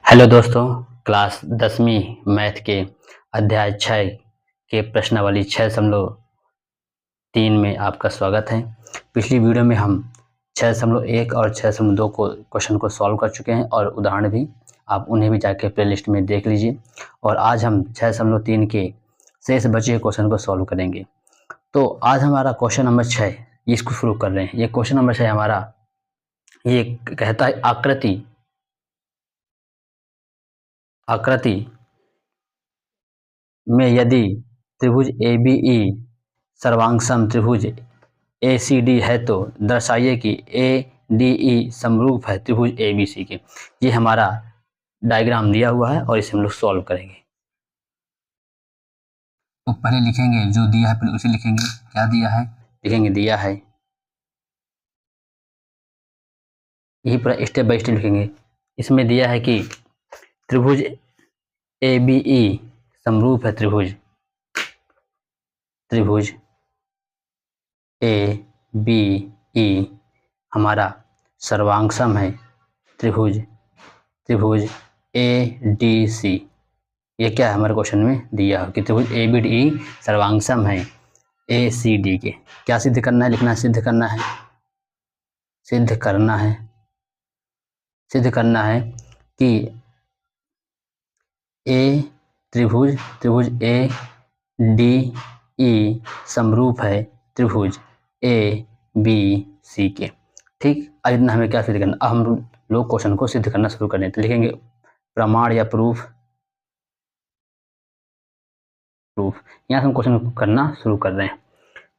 Hello दोस्तों, class 10वीं math के अध्याय 6 के प्रश्नावली 6.3 में आपका स्वागत है। पिछली वीडियो में हम 6.1 और 6.2 को क्वेश्चन को सॉल्व कर चुके हैं और उदाहरण भी आप उन्हें भी जाके प्लेलिस्ट में देख लीजिए। और आज हम 6.3 के शेष बचे हुए क्वेश्चन को सॉल्व करेंगे। तो आज हमारा क्वेश्चन नंबर 6 इसको शुरू कर रहे हैं। ये क्वेश्चन नंबर 6 हमारा ये कहता है आकृति में यदि त्रिभुज ABE सर्वांगसम त्रिभुज ACD है तो दर्शाइए कि ADE समरूप है त्रिभुज ABC के। ये हमारा डायग्राम दिया हुआ है और इसे हम लोग सॉल्व करेंगे। तो पहले लिखेंगे जो दिया है, पहले उसे लिखेंगे। क्या दिया है लिखेंगे, दिया है, यही पूरा स्टेप बाय स्टेप लिखेंगे। इसमें दिया है कि त्रिभुज ABE समरूप है त्रिभुज ABE हमारा सर्वांगसम है त्रिभुज ADC। ये क्या है हमारे क्वेश्चन में दिया है कि त्रिभुज ABE सर्वांगसम है ACD के। क्या सिद्ध करना है, लिखना है सिद्ध करना है कि त्रिभुज ADE समरूप है त्रिभुज ABC के। ठीक, अब इतना हमें क्या सिद्ध करना। अब हम लोग क्वेश्चन को सिद्ध करना शुरू करें। तो लिखेंगे प्रमाण या प्रूफ। यहाँ से हम क्वेश्चन करना शुरू कर रहे हैं।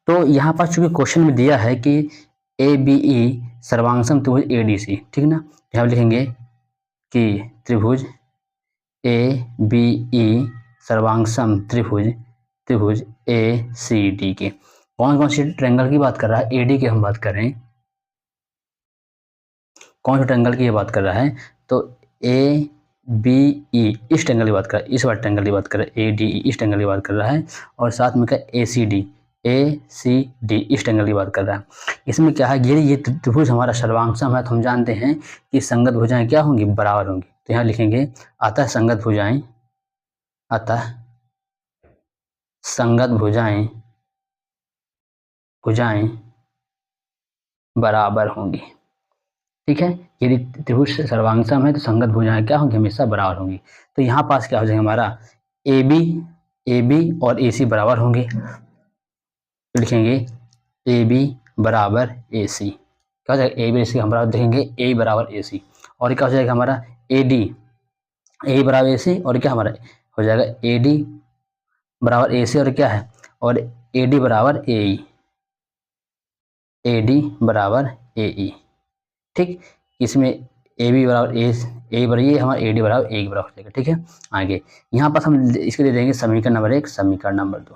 तो यहाँ पर चूंकि क्वेश्चन में दिया है कि ABE सर्वांगसम त्रिभुज ADC, ठीक ना। यहाँ लिखेंगे कि त्रिभुज ABE सर्वांगसम त्रिभुज ACD के। कौन कौन सी ट्रायंगल की बात कर रहा है, AD की हम बात कर रहे हैं। कौन से ट्रायंगल की ये बात कर रहा है, तो ABE इस ट्रायंगल की बात कर रहा है, इस वाले ट्रायंगल की बात कर रहा है। ADE इस ट्रायंगल की बात कर रहा है और साथ में क्या ACD इस ट्रायंगल की बात कर रहा है। इसमें क्या है, ये त्रिभुज हमारा सर्वांगसम है, तो हम जानते हैं कि संगत भुजाएं क्या होंगी, बराबर होंगी। तो यहाँ लिखेंगे अतः संगत भुजाएं बराबर होंगी। ठीक है, यदि त्रिभुज सर्वांगसम है तो संगत भुजाएं क्या होंगी, हमेशा बराबर होंगी। तो यहाँ पास क्या हो जाएगा हमारा AB और AC बराबर होंगे। तो लिखेंगे AB बराबर AC। क्या हो जाएगा, AB AC हम बराबर देखेंगे A बराबर AC। और क्या हो जाएगा हमारा A बराबर AC और क्या हमारा हो जाएगा AD बराबर AC और क्या है, और AD बराबर AE। ठीक, इसमें AB बराबर A बराबर ये हमारा AD बराबर A के बराबर हो जाएगा। ठीक है, आगे यहाँ पर हम इसके दे देंगे समीकरण नंबर 1, समीकरण नंबर 2।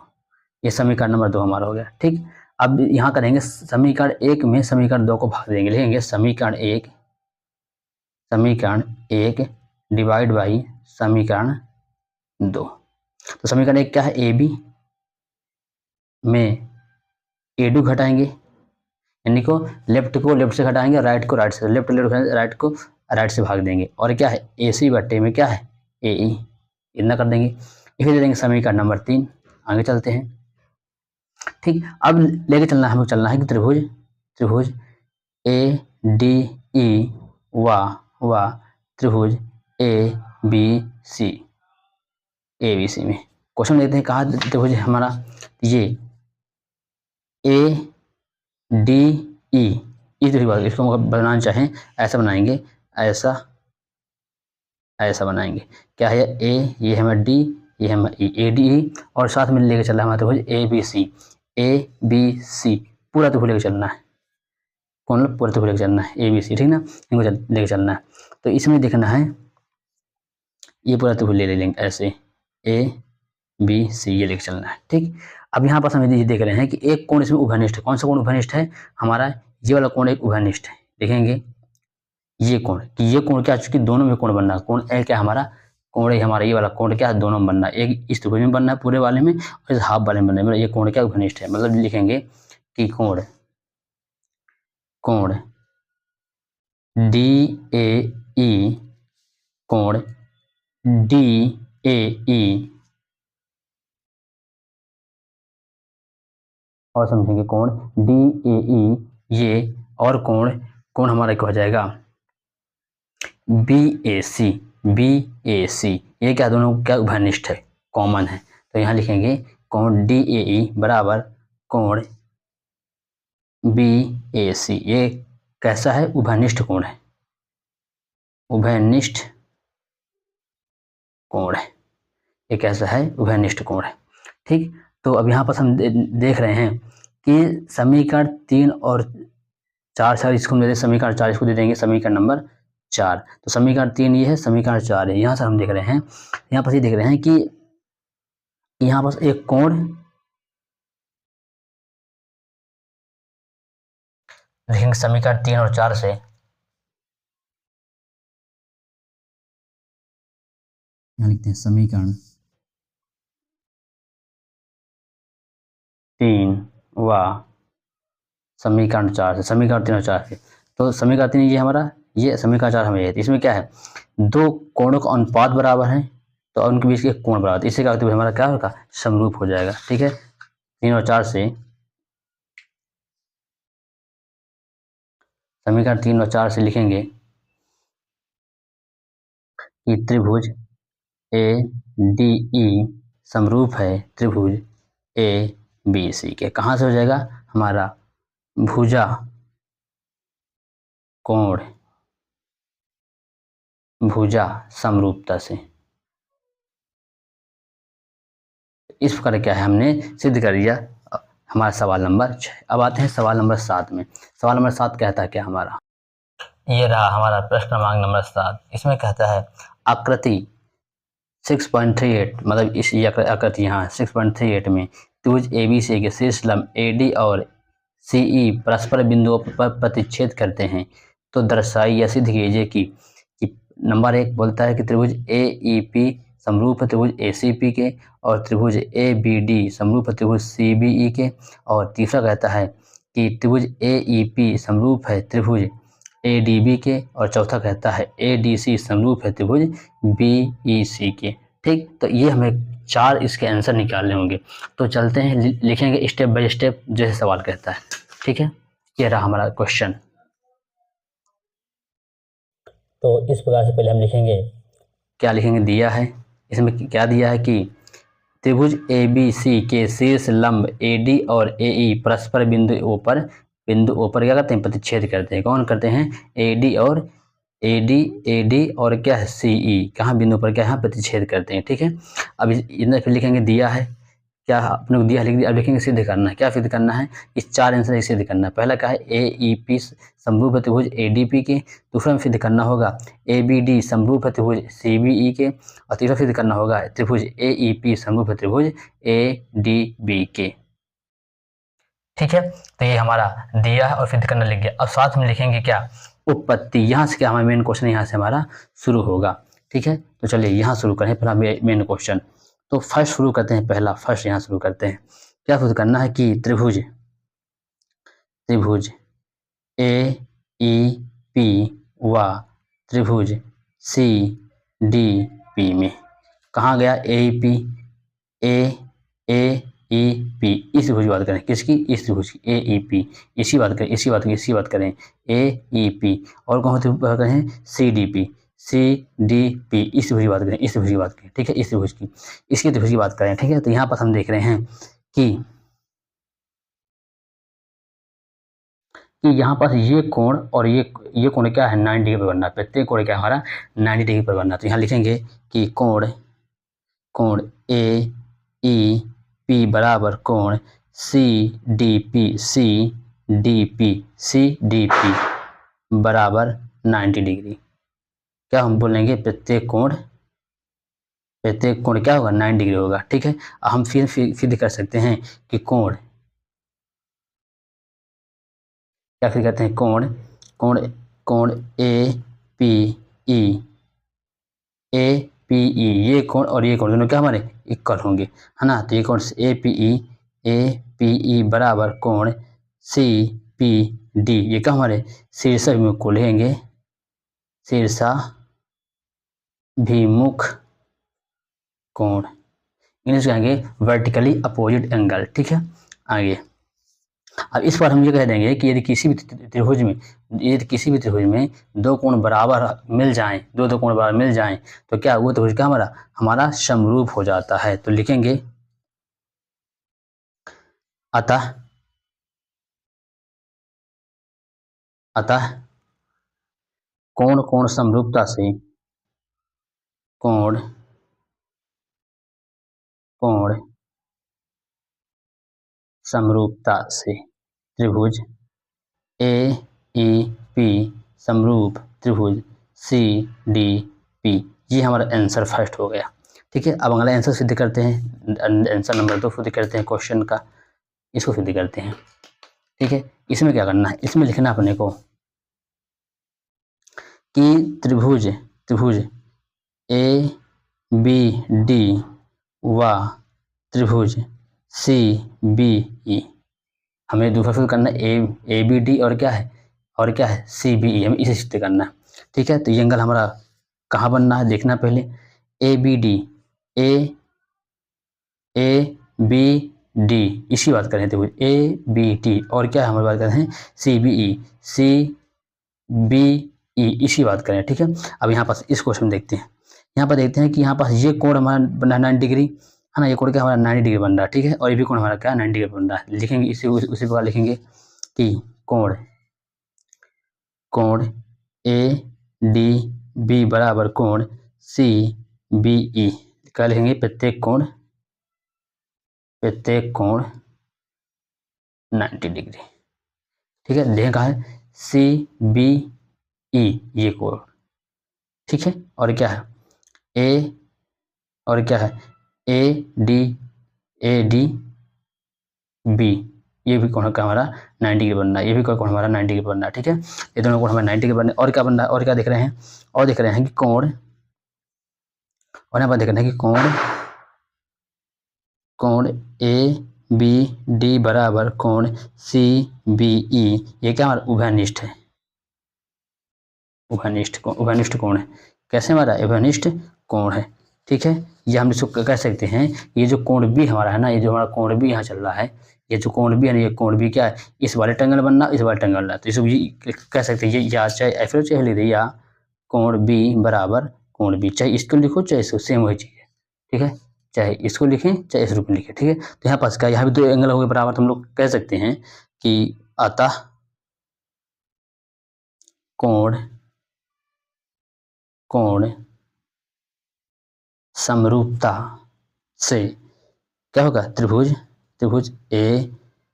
ये समीकरण नंबर 2 हमारा हो गया। ठीक, अब यहाँ करेंगे समीकरण 1 में समीकरण 2 को भाग देंगे। लिखेंगे समीकरण 1 डिवाइड बाई समीकरण 2। तो समीकरण 1 क्या है, AB में AD घटाएंगे, यानी को लेफ्ट से घटाएंगे, राइट को राइट से, राइट को राइट से भाग देंगे। और क्या है AC बट्टे में क्या है AE, इतना कर देंगे। इसे दे देंगे समीकरण नंबर 3। आगे चलते हैं। ठीक, अब लेके चलना है, हमें चलना है कि त्रिभुज ADE व त्रिभुज ABC में क्वेश्चन देखते हैं। कहा त्रिभुज हमारा ये ADE इसको हम बनाना चाहें ऐसा बनाएंगे, ऐसा बनाएंगे। क्या है A, ये हमारा D, ये हमारा E, ADE और साथ में लेके चलना है हमारा त्रिभुज ABC पूरा त्रिभुज लेके चलना है। कौन पूरा त्रिभुज लेके चलना है ABC, ठीक ना, इनको लेके चलना है। तो इसमें देखना है ये पूरा त्रिभुज ले लेंगे ऐसे ABC, ये लेके चलना है। ठीक, अब यहाँ पर हम ये देख रहे हैं कि एक कोण इसमें उभयनिष्ठ है। कौन सा कोण उभयनिष्ठ है, हमारा ये वाला कोण एक उभयनिष्ठ है। देखेंगे ये कोण, कि ये कोण क्या, चूंकि दोनों में कोण बनना है। कोण ए क्या हमारा कोण, हमारा ये वाला कोण क्या है, दोनों में बनना है। एक इस त्रिभुज में बनना है पूरे वाले में, और इस हाफ वाले में बनना है। मतलब ये कोण क्या उभयनिष्ठ है। मतलब लिखेंगे कि कोण DAE कोण DAE और समझेंगे कोण DAE, ये और कोण कोण हमारा क्या हो जाएगा BAC। BAC ये क्या दोनों क्या उभयनिष्ठ है, कॉमन है, तो यहाँ लिखेंगे कोण DAE बराबर कोण BAC। ये कैसा है, उभयनिष्ठ कोण है, उभयनिष्ठ कोण है, ये कैसा है, उभयनिष्ठ कोण है। ठीक, तो अब यहाँ पर हम देख रहे हैं कि समीकरण 3 और 4 सर इसको दे, समीकरण 4 इसको दे देंगे समीकरण नंबर 4। तो समीकरण 3 ये है, समीकरण 4 है। यहाँ से हम देख रहे हैं, यहाँ पर ये देख रहे हैं कि यहाँ पर एक कोण लिखेंगे समीकरण 3 और 4 से, यहाँ लिखते हैं समीकरण 3 व समीकरण 4 से, समीकरण 3 और 4 से। तो समीकरण 3 ये हमारा, ये समीकरण 4 हमें है। इसमें क्या है, दो कोणों का अनुपात बराबर है, तो उनके बीच के कोण बराबर, इससे क्या होता है हमारा क्या होगा, समरूप हो जाएगा। ठीक है, 3 और 4 से, समीकरण 3 और 4 से लिखेंगे कि त्रिभुज ADE समरूप है त्रिभुज ABC के। कहाँ से हो जाएगा, हमारा भुजा कोण, भुजा समरूपता से। इस प्रकार क्या है, हमने सिद्ध कर दिया हमारा सवाल नंबर 6। अब आते हैं सवाल नंबर 7 में। सवाल नंबर 7 कहता है क्या हमारा, ये रहा हमारा प्रश्न क्रमांक नंबर 7। इसमें कहता है आकृति 6.38, मतलब इस आकृति यहाँ 6.38 में त्रिभुज ABC के शीर्ष लंब AD और CE परस्पर बिंदुओं पर प्रतिच्छेद करते हैं, तो दर्शाई या सिद्ध कीजिए कि नंबर 1 बोलता है कि त्रिभुज AEP समरूप है त्रिभुज ACP के, और त्रिभुज ABD समरूप है त्रिभुज CBE के, और तीसरा कहता है कि त्रिभुज AEP समरूप है त्रिभुज ADB के, और चौथा कहता है ADC समरूप है त्रिभुज BEC के। ठीक, तो ये हमें 4 इसके आंसर निकालने होंगे। तो चलते हैं, लिखेंगे स्टेप बाय स्टेप जैसे सवाल कहता है। ठीक है, ये रहा हमारा क्वेश्चन। तो इस प्रकार से पहले हम लिखेंगे, क्या लिखेंगे, दिया है इसमें क्या दिया है कि त्रिभुज ABC के शीर्ष लंब AD और AE परस्पर बिंदु O पर क्या करते हैं, प्रतिच्छेद करते हैं। कौन करते हैं, AD और AD और क्या है CE, कहाँ बिंदु पर क्या है, प्रतिच्छेद करते हैं। ठीक है, अब इधर फिर लिखेंगे दिया है, क्या अपने को दिया लिख दिया। अब लिखेंगे सिद्ध करना है, क्या सिद्ध करना है, इस 4 आंसर सिद्ध करना है। पहला क्या है, AEP समरूप है त्रिभुज ADP के, दूसरा में सिद्ध करना होगा ABD समरूप है त्रिभुज CBE के, और तीसरा सिद्ध करना होगा त्रिभुज AEP समरूप है त्रिभुज ADB के। ठीक है, तो ये हमारा दिया है और सिद्ध करना लिख गया। अब साथ में लिखेंगे क्या, उत्पत्ति। यहाँ से क्या हमारा मेन क्वेश्चन यहाँ से हमारा शुरू होगा। ठीक है, तो चलिए यहाँ शुरू करें पहला मेन क्वेश्चन। तो फर्स्ट शुरू करते हैं, पहला फर्स्ट यहाँ शुरू करते हैं। क्या शुरू करना है कि त्रिभुज AEP व त्रिभुज CDP में, कहाँ गया AEP, AEP इस त्रिभुज की बात करें, किसकी, इस त्रिभुज की AEP, इसी बात करें, इसी बात करें AEP, और कौन सी बात करें, CDP इस त्रिभुज की बात करें, इस त्रिभुज की बात करें। ठीक है, इस त्रिभुज की, इसकी त्रिभुज की बात करें। ठीक है, तो यहाँ पर हम देख रहे हैं कि यहाँ पर ये कोण और ये कोण क्या है, 90 डिग्री पर बनना है। प्रत्येक कोण क्या हमारा 90 डिग्री पर बनना है। तो यहाँ लिखेंगे कि कोण AEP बराबर कोण CDP बराबर 90 डिग्री। क्या हम बोलेंगे, प्रत्येक कोण क्या होगा, 90 डिग्री होगा। ठीक है, हम फिर सिद्ध कर सकते हैं कि कोण, क्या फिर कहते हैं, कोण APE ये कोण और ये कोण दोनों क्या हमारे इक्वल होंगे, है ना। तो ये कोण APE बराबर कोण CPD, ये क्या हमारे शीर्षाभिमुख को लेंगे, शीर्षाभिमुख कोण, इंग्लिश कहेंगे वर्टिकली अपोजिट एंगल। ठीक है, आगे अब इस पर हम ये कह देंगे कि यदि किसी भी त्रिभुज में दो कोण बराबर मिल जाएं, दो कोण बराबर मिल जाएं, तो क्या वो त्रिभुज का हमारा समरूप हो जाता है। तो लिखेंगे अतः कोण कोण समरूपता से कोण कोण समरूपता से त्रिभुज ए ई पी समरूप त्रिभुज सी डी पी। ये हमारा आंसर फर्स्ट हो गया। ठीक है, अब अगला आंसर सिद्ध करते हैं, आंसर नंबर 2 सिद्ध करते हैं क्वेश्चन का, इसको सिद्ध करते हैं। ठीक है, इसमें क्या करना है, इसमें लिखना अपने को कि त्रिभुज ए बी डी व त्रिभुज सी बी ई, हमें दूसरा सिद्ध करना है ए बी डी और क्या है सी बी ई, हमें इसे सिद्ध करना है। ठीक है, तो ये एंगल हमारा कहाँ बनना है देखना पहले, A B D, A B D, इसी बात करें त्रिभुज ए बी डी, और क्या हमारी बात करते हैं सी बी ई, इसी बात करें। ठीक है, अब यहाँ पास इस क्वेश्चन देखते हैं, यहाँ पर देखते हैं कि यहाँ पास ये कोण हमारा बना 90 डिग्री है ना, ये कोण क्या हमारा 90 डिग्री बन रहा है। ठीक है, और ये भी कोण हमारा क्या 90 डिग्री बन रहा है। लिखेंगे इसी उसी प्रकार लिखेंगे कि कोण ए डी बी बराबर कोण सी बी ई, क्या लिखेंगे प्रत्येक कोण 90 डिग्री। ठीक है, देखें कहाँ है सी बी ई, ये कोण। ठीक है, और क्या है ए डी बी, ये भी कोण का हमारा 90 डिग्री बनना है, ये भी कोण हमारा 90 डिग्री बनना है। ठीक है, ये दोनों कोण हमारे 90 डिग्री बनना है। और क्या बन रहा है, और क्या देख रहे हैं, और देख रहे हैं कि कोण, और यहाँ पर देख रहे हैं कि कोण ए बी डी बराबर कोण सी बी ई, ये क्या हमारा उभयनिष्ठ है, उभयनिष्ठ कोण है। कैसे हमारा उभयनिष्ठ कोण है। ठीक है, ये हम इसको कह सकते हैं, ये जो कोण बी हमारा है ना, ये जो हमारा कोण बी यहाँ चल रहा है, ये जो कोण बी है ना, ये कोण बी क्या है, इस वाले ट्रायंगल बनना, इस वाले ट्रायंगल बनना, तो इसको ये कह सकते हैं, ये या चाहे ऐसे चाहे लिख दे, या कोण बी बराबर कोण बी, चाहे इसको लिखो चाहे इसको, सेम वही चीज़ है। ठीक है, चाहे इसको लिखें चाहे इस रूप में लिखें। ठीक है, तो यहाँ पास क्या, यहाँ भी दो एंगल हो गए बराबर, तो हम लोग कह सकते हैं कि अतः कोण समरूपता से क्या होगा, त्रिभुज ए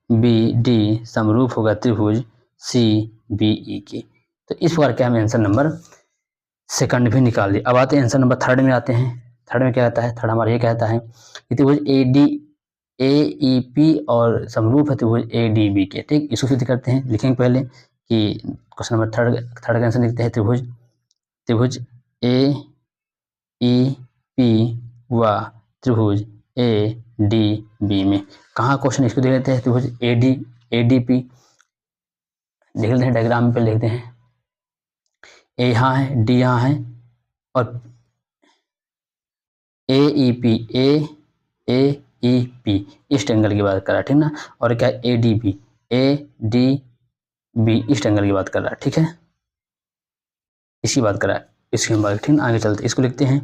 बी डी समरूप होगा त्रिभुज सी बी ई की। तो इस प्रकार के हमें आंसर नंबर सेकंड भी निकाल दिया। अब आते हैं आंसर नंबर थर्ड में आते हैं। थर्ड में क्या कहता है, थर्ड हमारा ये कहता है कि त्रिभुज ए ई पी और समरूप है त्रिभुज ए डी बी के। ठीक, इसको सिद्ध करते हैं। लिखेंगे पहले कि क्वेश्चन नंबर थर्ड का आंसर लिखते हैं त्रिभुज ए ई पी व त्रिभुज ए डी बी में, कहाँ क्वेश्चन इसको देख लेते हैं, त्रिभुज ए डी पी देख लेते हैं, डायग्राम पे लिखते हैं, ए यहाँ है, डी यहाँ है, और ए ई पी इस ट्रायंगल की बात कर रहा है। ठीक ना, और क्या ए डी बी इस ट्रायंगल की बात कर रहा है। ठीक है, इसी बात कर रहा है, इसकी हम बात, ठीक ना, आगे चलते इसको लिखते हैं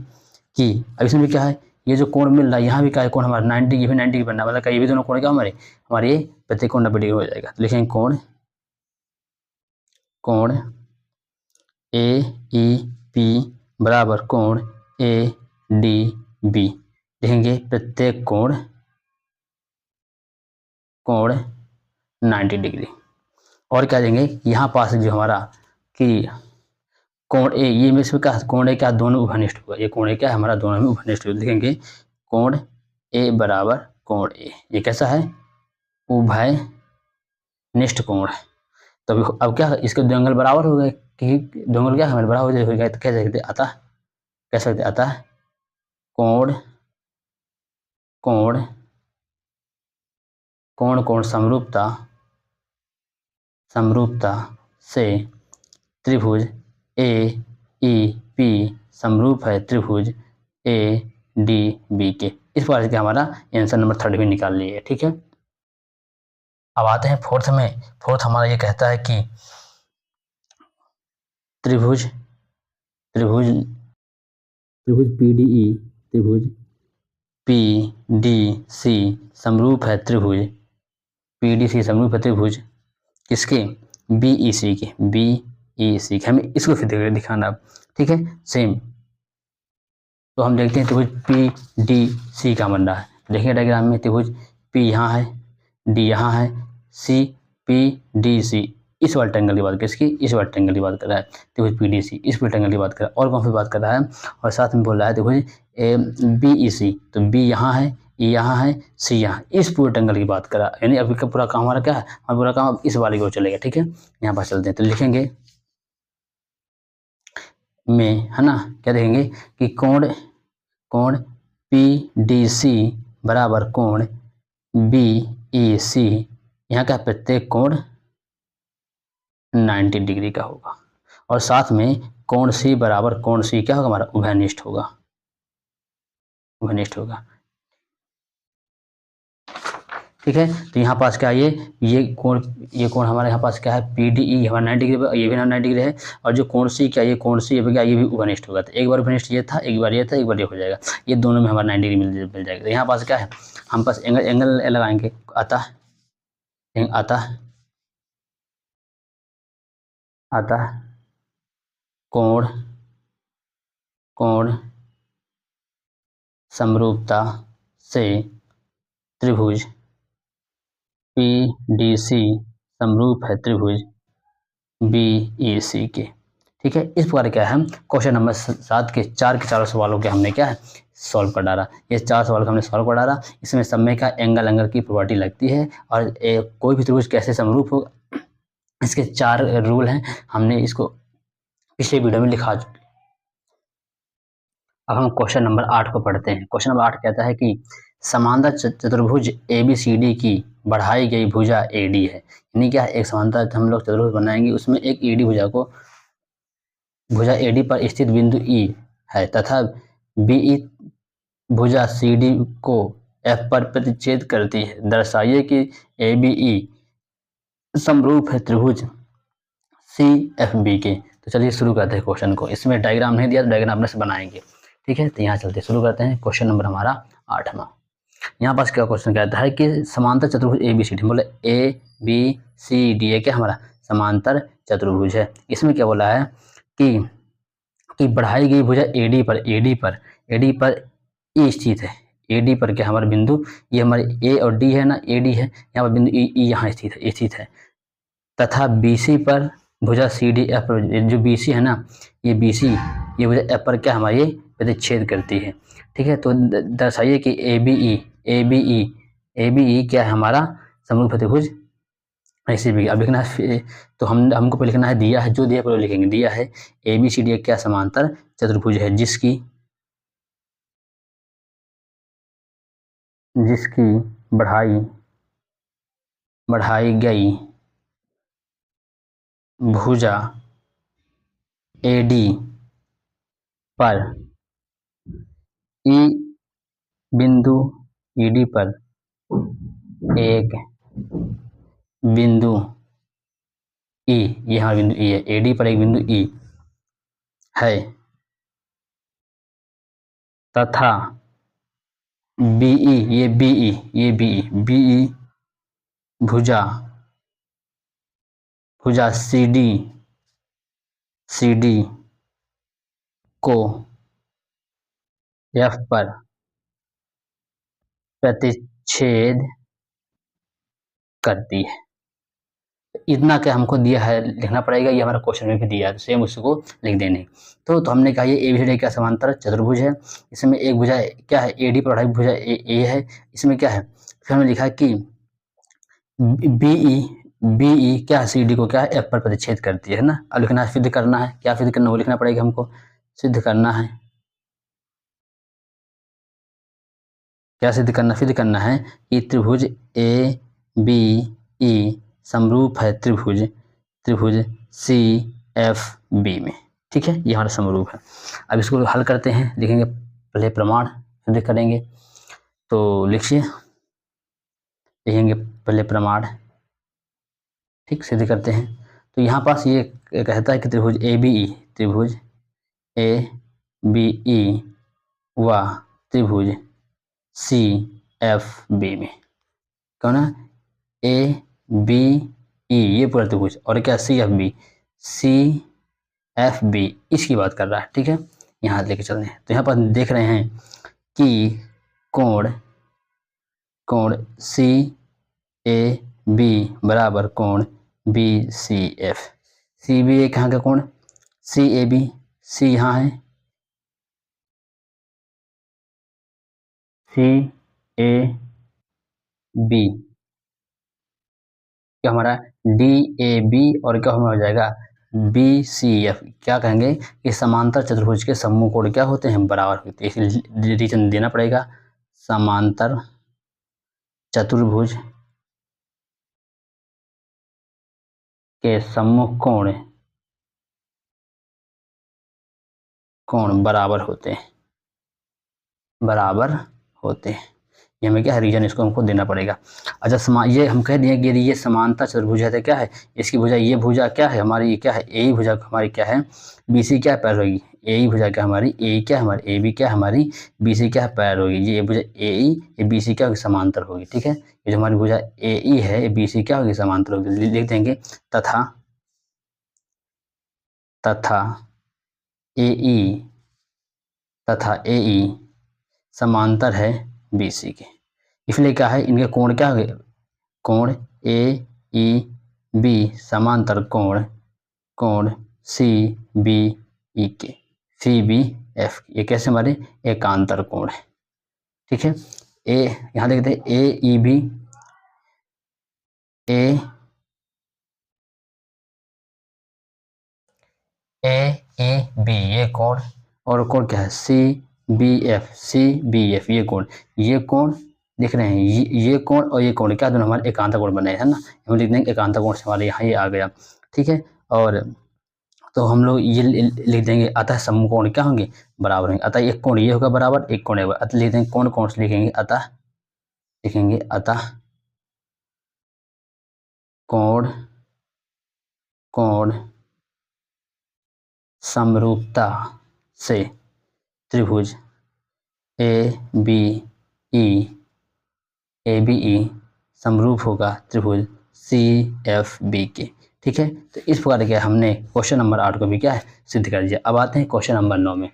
कि अब इसमें भी क्या है, ये जो कोण मिल रहा है, यहाँ भी क्या है, कोण हमारा 90, ये भी 90 की बनना, मतलब ये भी दोनों कोण क्या हमारे ये प्रत्येक कोण 90 डिग्री हो जाएगा। तो लिखेंगे कोण ए ई पी बराबर कोण ए डी बी, लिखेंगे प्रत्येक कोण 90 डिग्री। और क्या देंगे, यहाँ पास जो हमारा कि कोण ए, ये में से क्या कोण ए क्या दोनों उभयनिष्ठ होगा, ये कोण ए क्या है हमारा दोनों में उभयनिष्ठ होगा। लिखेंगे कोण ए बराबर कोण ए, ये कैसा है उभयनिष्ठ कोण है। तो अब क्या इसके दो एंगल बराबर हो गए, कि दो एंगल क्या हमारे बराबर हो गए, तो कह सकते अतः कोण समरूपता से त्रिभुज ए ई पी समरूप है त्रिभुज ए डी बी के। इस प्रकार से हमारा आंसर नंबर 3 भी निकाल लिए। ठीक है, अब आते हैं फोर्थ में। फोर्थ हमारा ये कहता है कि त्रिभुज त्रिभुज त्रिभुज पीडीई त्रिभुज पीडीसी समरूप है त्रिभुज पीडीसी समरूप है त्रिभुज किसके, बीईसी के, बीईसी के। हमें इसको फिर दिखाना। ठीक है, सेम। तो हम देखते हैं त्रिभुज पीडीसी का बन रहा है। देखिए डायग्राम में त्रिभुज पी यहाँ है, डी यहाँ है, सी पीडीसी इस वाले ट्रायंगल की बात कर, इसकी इस वाले ट्रायंगल की बात कर रहा है। त्रिभुज पीडीसी इस वाले ट्रायंगल की बात कर रहा है, और कौन सी बात कर रहा है, और साथ में बोल रहा है त्रिभुज बीईसी। तो बी यहाँ है, ई यहाँ है, सी यहाँ, इस पूरे ट्रायंगल की बात कर रहा है। यानी अभी का पूरा काम हमारा क्या है, हमारा पूरा काम अब इस वाले की ओर चलेगा। ठीक है, यहाँ पर चलते हैं तो लिखेंगे में, है ना, क्या देखेंगे कि कोण पीडीसी बराबर कोण बीईसी। यहाँ का प्रत्येक कोण 90 डिग्री का होगा, और साथ में कोण सी बराबर कोण सी क्या होगा, हमारा उभयनिष्ठ होगा, उभयनिष्ठ होगा। ठीक है, तो यहाँ पास क्या है, ये कोण हमारे यहाँ पास क्या है, पीडीई हमारा 90 डिग्री, ये भी 90 डिग्री है, और जो कोण सी क्या, ये कोण सी क्या, ये भी उभयनिष्ठ होगा। तो एक बार उभयनिष्ठ ये था, एक बार ये था, एक बार ये हो जाएगा, ये दोनों में हमारा 90 डिग्री मिल जाएगा। तो यहाँ पास क्या है, हम पास एंगल लगाएंगे, आता कोण समरूपता से त्रिभुज पीडीसी समरूप है त्रिभुज बीईसी के। ठीक है, इस प्रकार क्या है, क्वेश्चन नंबर 7 के चारों सवालों के हमने क्या है, सॉल्व कर डाला। ये 4 सवाल का हमने सॉल्व कर डाला। इसमें सब में का एंगल की प्रॉपर्टी लगती है, और कोई भी त्रिभुज कैसे समरूप होगा, इसके 4 रूल हैं। हमने इसको पिछले वीडियो में लिखा चुके। अब हम क्वेश्चन नंबर 8 को पढ़ते हैं। क्वेश्चन नंबर 8 कहता है कि समांतर चतुर्भुज ABCD की बढ़ाई गई भुजा AD है। यानी क्या है, एक समांतर हम लोग चतुर्भुज बनाएंगे, उसमें एक AD भुजा AD पर स्थित बिंदु E है, तथा BE भुजा CD को F पर प्रतिच्छेद करती है। दर्शाइए कि ABE समरूप है त्रिभुज CFB के। तो चलिए शुरू करते हैं क्वेश्चन को। इसमें डायग्राम नहीं दिया तो डायग्राम अपने से बनाएंगे। ठीक है, तो यहाँ चलते शुरू करते हैं। क्वेश्चन नंबर हमारा 8वां। यहाँ पास क्या क्वेश्चन कहता है कि समांतर चतुर्भुज ABCD, बोले ABCD ये क्या हमारा समांतर चतुर्भुज है। इसमें क्या बोला है कि बढ़ाई गई भुजा AD पर E स्थित है। AD पर क्या हमारा बिंदु, ये हमारे A और D है ना, AD है, यहाँ पर बिंदु E यहाँ स्थित है, तथा BC पर भुजा CDF पर, जो BC है ना, ये BC ये भुजा F पर क्या हमारी ये प्रतिच्छेद करती है। ठीक है, तो दर्शाइए कि ABE क्या है हमारा समरूप है त्रिभुज ऐसे भी। अब लिखना है, तो हमको पहले लिखना है, दिया है, जो दिया पहले लिखेंगे। दिया है ABCD क्या समांतर चतुर्भुज है, जिसकी बढ़ाई गई भुजा AD पर E बिंदु ED पर एक बिंदु E, ये हमारा बिंदु E है, AD पर एक बिंदु E है, तथा BE ये BE भुजा CD को F पर प्रतिच्छेद करती है। इतना क्या हमको दिया है, लिखना पड़ेगा। ये हमारा क्वेश्चन में भी दिया है, सेम उसको लिख देने। तो हमने कहा ये ABCD क्या समांतर चतुर्भुज है। इसमें एक भुजा क्या है, AD पर बढ़ाई भुजा A है। इसमें क्या है, फिर हमने लिखा कि BE क्या है, CD को क्या है, F पर प्रतिच्छेद करती है ना। अब लिखना है, सिद्ध करना है। क्या सिद्ध करना, वो लिखना पड़ेगा हमको। सिद्ध करना है, क्या सिद्ध करना है कि त्रिभुज ABE समरूप है त्रिभुज CFB में। ठीक है, ये हमारा समरूप है। अब इसको हल करते हैं, लिखेंगे पहले प्रमाण, सिद्ध करेंगे। तो लिखिए, लिखेंगे पहले प्रमाण, ठीक, सिद्ध करते हैं। तो यहाँ पास ये कहता है कि त्रिभुज ए बी ई, त्रिभुज ए बी ई व त्रिभुज सी एफ बी में, कौन है, ए बी ई ये पूरा त्रिभुज, और क्या C F B, C F B इसकी बात कर रहा है, ठीक है। यहाँ लेके चल रहे हैं, तो यहाँ पर देख रहे हैं कि कोण कोण सी ए बी बराबर कोण B C F. C B A कहाँ का कोण, सी ए बी, सी यहाँ है, सी ए बी क्या हमारा डी ए बी, और क्या हमारा हो जाएगा बी सी एफ। क्या कहेंगे कि समांतर चतुर्भुज के समूह कोण क्या होते हैं, बराबर होते हैं, इसलिए रीजन देना पड़ेगा। समांतर चतुर्भुज के सम्मुख कोण बराबर होते हैं, बराबर होते हैं। ये हमें क्या है, रीजन इसको हमको देना पड़ेगा। अच्छा, ये हम कह दिए कि यदि ये समांतर चतुर्भुज है तो क्या है, इसकी भुजा, ये भुजा क्या है हमारी, ये क्या है, ए भुजा हमारी क्या है, बी सी क्या पैर होगी, ए ई भुजा क्या हमारी, ए क्या हमारी, ए बी क्या हमारी, बी सी क्या पैर होगी, ये भुजा ए ई, ये बी सी क्या होगी, समांतर होगी, ठीक है। ये जो हमारी भुजा ए ई है, ये बी सी क्या होगी, समांतर होगी। लिख देंगे तथा तथा ए ई तथा ए ई समांतर है बी सी के, इसलिए क्या है, इनके कोण क्या है, कोण ए ई बी समांतर कोण सी बी ई के, सी बी एफ, ये कैसे हमारे एकांतर कोण है, ठीक है। ए यहाँ देखते हैं ए E B, A A B ये कोण, और कोण क्या है, सी बी एफ ये कोण दिख रहे हैं, ये कोण और ये कोण क्या दोनों हमारे एकांतर कोण बने हैं ना, हम लिख देंगे एकांतर कोण से हमारे यहाँ ये आ गया, ठीक है। और तो हम लोग ये लिख देंगे, अतः समूह कोण क्या होंगे, बराबर होंगे। अतः एक कोण ये होगा बराबर, एक कोण है, अतः लिख देंगे कोण से लिखेंगे, अतः लिखेंगे अतः कोण समरूपता से त्रिभुज ए बी ई समरूप होगा त्रिभुज सी एफ बी के, ठीक है। तो इस प्रकार के हमने क्वेश्चन नंबर 8 को भी क्या है, सिद्ध कर दिया। अब आते हैं क्वेश्चन नंबर 9 में।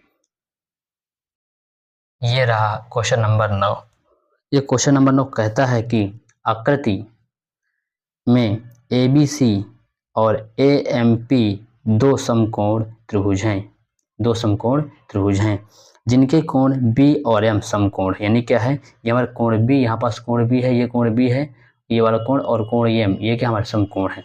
ये रहा क्वेश्चन नंबर 9। ये क्वेश्चन नंबर 9 कहता है कि आकृति में ए बी सी और ए एम पी दो समकोण त्रिभुज हैं, जिनके कोण बी और एम समकोण, यानी क्या है, ये हमारा कोण बी, यहाँ पास कोण बी है, ये कोण बी है, ये वाला कोण, और कोण एम, ये क्या हमारा समकोण है,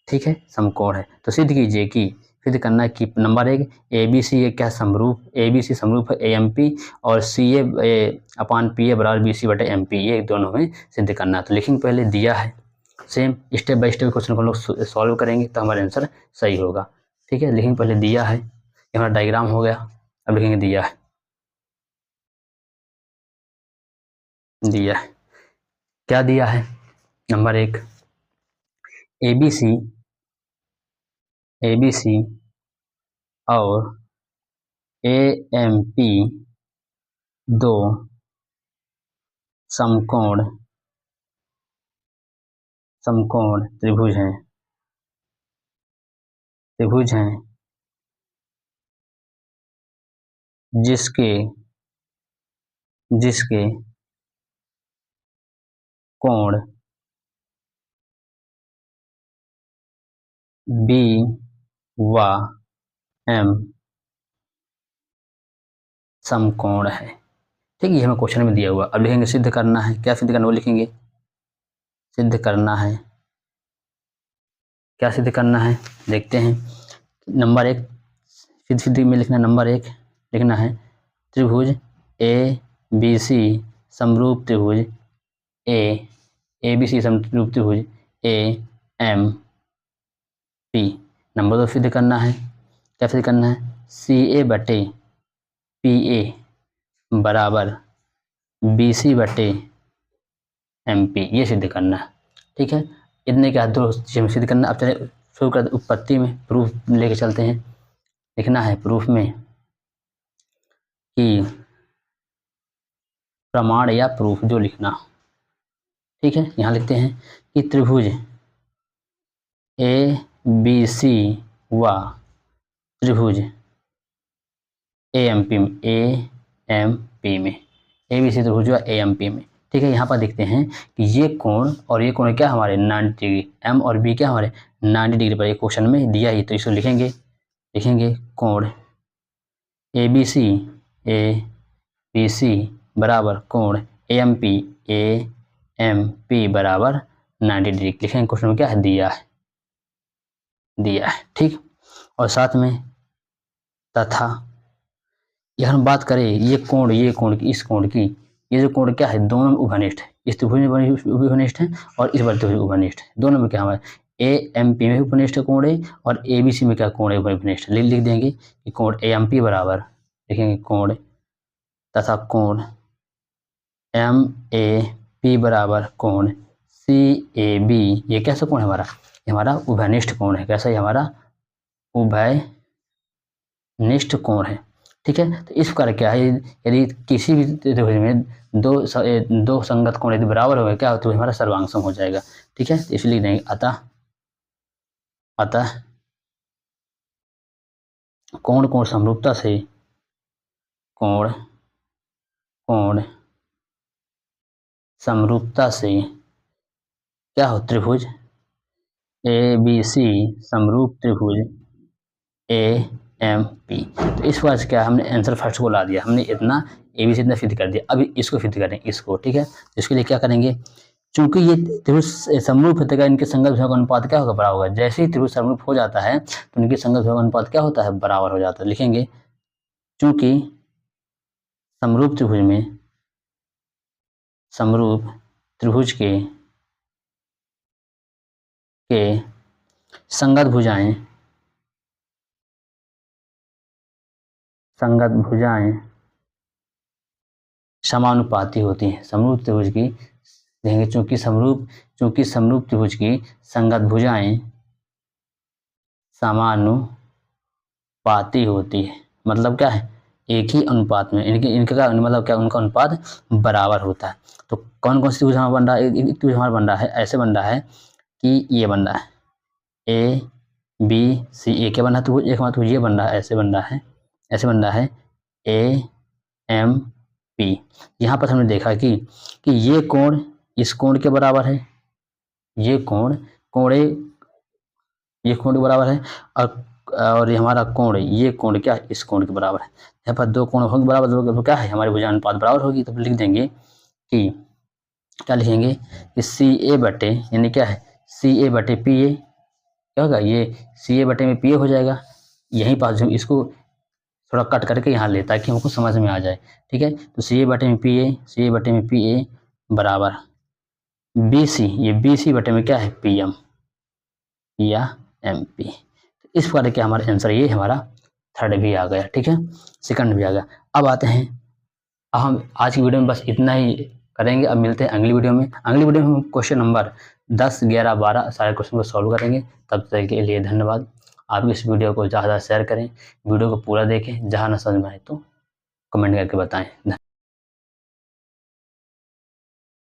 ठीक है, समकोण है। तो सिद्ध कीजिए कि, सिद्ध करना है कि नंबर 1 ए बी सी ये क्या समरूप, ए बी सी समरूप है ए एम पी, और सी ए अपान पी ए बराबर बी सी बटे एम पी, ये दोनों में सिद्ध करना है। तो लिखेंगे पहले दिया है, same step by step question को हम लोग सॉल्व करेंगे तो हमारा आंसर सही होगा, ठीक है। लिखेंगे पहले दिया है, ये हमारा डायग्राम हो गया। अब लिखेंगे दिया है, क्या दिया है, नंबर 1 ए बी सी और ए एम पी दो समकोण त्रिभुज हैं जिसके कोण बी व एम समकोण है, ठीक है। ये हमें क्वेश्चन में दिया हुआ। अब लिखेंगे सिद्ध करना है, क्या सिद्ध करना, वो लिखेंगे सिद्ध करना है, क्या सिद्ध करना है, देखते हैं। नंबर 1 सिद्ध में लिखना, नंबर 1 लिखना है त्रिभुज ए बी सी समरूप त्रिभुज ए बी सी समरूप त्रिभुज ए एम पी। नंबर 2 सिद्ध करना है, क्या सिद्ध करना है, सी ए बटे पी ए बराबर BC बटे MP, ये सिद्ध करना है। ठीक है, इतने क्या दो चीज़ें सिद्ध करना। अब चले शुरू कर उत्पत्ति में, प्रूफ लेके चलते हैं। लिखना है प्रूफ में कि प्रमाण या प्रूफ जो लिखना। ठीक है, यहाँ लिखते हैं कि त्रिभुज ABC व त्रिभुज AMP में, ABC त्रिभुज व AMP में। ठीक है, यहाँ पर देखते हैं कि ये कोण और ये कोण क्या हमारे 90 डिग्री, M और B क्या हमारे 90 डिग्री पर, ये क्वेश्चन में दिया ही, तो इसको लिखेंगे कोण ABC बराबर कोण AMP बराबर 90 डिग्री। लिखेंगे क्वेश्चन में क्या है, दिया है। ठीक, और साथ में तथा, यह हम बात करें ये कोण की, इस कोण की, ये जो कोण क्या है, दोनों उभयनिष्ठ है। इस त्रिभुज में उभयनिष्ठ है और इस वाले त्रिभुज में उभयनिष्ठ है। दोनों में क्या हमारे AMP में उपनिष्ठ कोण है और ABC में क्या कोण है, उपनिष्ठ। लिख देंगे कि कोण AMP बराबर, लिखेंगे कोण तथा कोण MAP बराबर कोण CAB। ये कैसा कोण है हमारा, ये हमारा उभयनिष्ठ कोण है। कैसा है हमारा, उभयनिष्ठ कोण है। ठीक है, तो इस प्रकार क्या है, यदि किसी भी त्रिभुज में दो संगत कोण यदि बराबर हो, क्या तो हमारा सर्वांग सम हो जाएगा। ठीक है, तो इसलिए लिख देंगे अतः कोण समरूपता से, कोण समरूपता से क्या हो, त्रिभुज ABC समरूप त्रिभुज AMP। तो इस बार क्या हमने आंसर फर्स्ट को ला दिया, हमने इतना ABC इतना सिद्ध कर दिया। अभी इसको सिद्ध करें, इसको। ठीक है, इसके लिए क्या करेंगे, चूंकि ये त्रिभुज समरूप होता है, इनके संगत भुजों का अनुपात क्या होगा, बराबर होगा। जैसे ही त्रिभुज समरूप हो जाता है तो इनके संगत भुजों का अनुपात क्या होता है, बराबर हो जाता है। लिखेंगे चूंकि समरूप त्रिभुज के संगत भुजाएं समानुपाती होती हैं। समरूप त्रिभुज की देंगे, चूंकि समरूप त्रिभुज की संगत भुजाएं समानुपाती होती है। मतलब क्या है, एक ही अनुपात में इनके का मतलब क्या, उनका अनुपात बराबर होता है। तो कौन कौन सी त्रिभुज हमारा बन रहा है, एक त्रिभुज हमारा बन रहा है, ऐसे बन रहा है कि ये बन रहा है ABC, एक बन रहा है, तो एक हमारा तो ये बन रहा है, ऐसे बन रहा है AMP। यहाँ पर हमने देखा कि ये कोण इस कोण के बराबर है, ये कोण के बराबर है, और ये हमारा कोण, ये कोण क्या है, इस कोण के बराबर है। यहाँ पर दो कोण होंगे बराबर, तो क्या है, हमारी भुजा अनुपात बराबर होगी। तो लिख देंगे कि क्या लिखेंगे कि CA बटे, यानी क्या है, CA बटे PA क्या होगा, ये CA बटे में PA हो जाएगा। यहीं पास जो इसको थोड़ा कट करके यहाँ ले, ताकि हमको समझ में आ जाए। ठीक है, तो CA बटे में PA बराबर BC, ये BC बटे में क्या है, PM या MP। तो इस प्रकार के हमारा आंसर ये हमारा थर्ड भी आ गया। ठीक है, सेकंड भी आ गया। अब आते हैं, हम आज की वीडियो में बस इतना ही करेंगे। अब मिलते हैं अगली वीडियो में। अगली वीडियो में हम क्वेश्चन नंबर 10, 11, 12 सारे क्वेश्चन को सॉल्व करेंगे। तब तक के लिए धन्यवाद। आप इस वीडियो को ज़्यादा शेयर करें, वीडियो को पूरा देखें, जहाँ ना समझ में आए तो कमेंट करके बताएं।